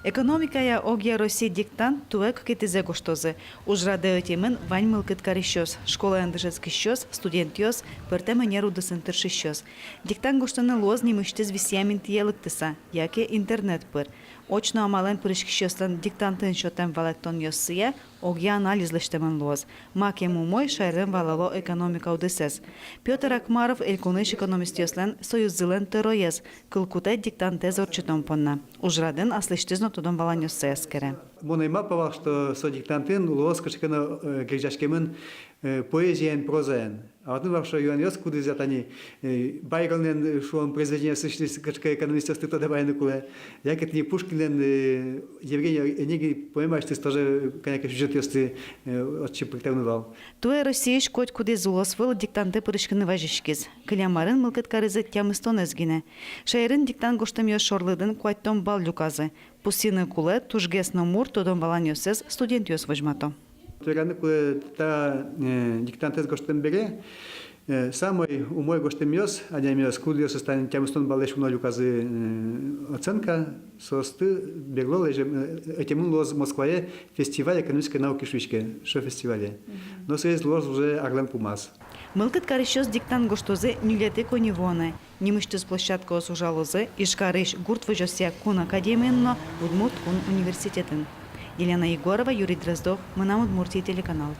Экономикая огья России диктант туэк китизе гоштозы. Ужраде өтемен вань мылкыт карищос, школа андыжецкищос, студентиос, пертеменер удысынтыршищос. Диктант гоштаны лоз немыштез висямин тиелыктыса, яке интернет пыр. Очно амален пырышкищостан диктантын шотен валектон йоссыя, огья анализлештемен лоз. Маке мумой шайрен валало экономика удысес. Петр Акмаров элькуныш экономистиослен союззылен тыроез, кылкуте диктантез орчетон понна. Ужраден аслыштезно тудон валаньоссыя скере. Монайма павал, что со диктантын лоз кашкана гречашкемен поэзиян прозаян. А вот ну что Юан Йос куда взят они Байронен что он произведение сочли кашка экономистов ты тогда байны куле. Я как не Пушкинен Евгений Онегин понимаешь ты тоже конечно сюжет если отчи притягнувал. Туе Россия шкот куда зулос выл диктанты пырышканы важишкиз. Клямарын мылкыт карызы тямыстон эзгине. Шайрын диктант гоштам йос шорлыдын куаттон бал люказы. Пусины куле тужгесно мур тодон валаньосез студент йос вожмато. Тураны куле та диктантез гоштам бере. Самый умой гоштам йос, а не йос куда йос станет тямыстон балеш в ноль указы оценка состы бегло лежим этим лоз Москве фестиваль экономической науки швичке, что фестивале. Но союз лоз уже Арлен Пумас. Мылкыт карищос диктант гоштозы нюлеты коневоны. Немыштыз площадка осужалозы, ишкарыш гурт выжосия кун академиенно удмурт кун университетын. Елена Егорова, Юрий Дроздов, Мына Удмуртия телеканал.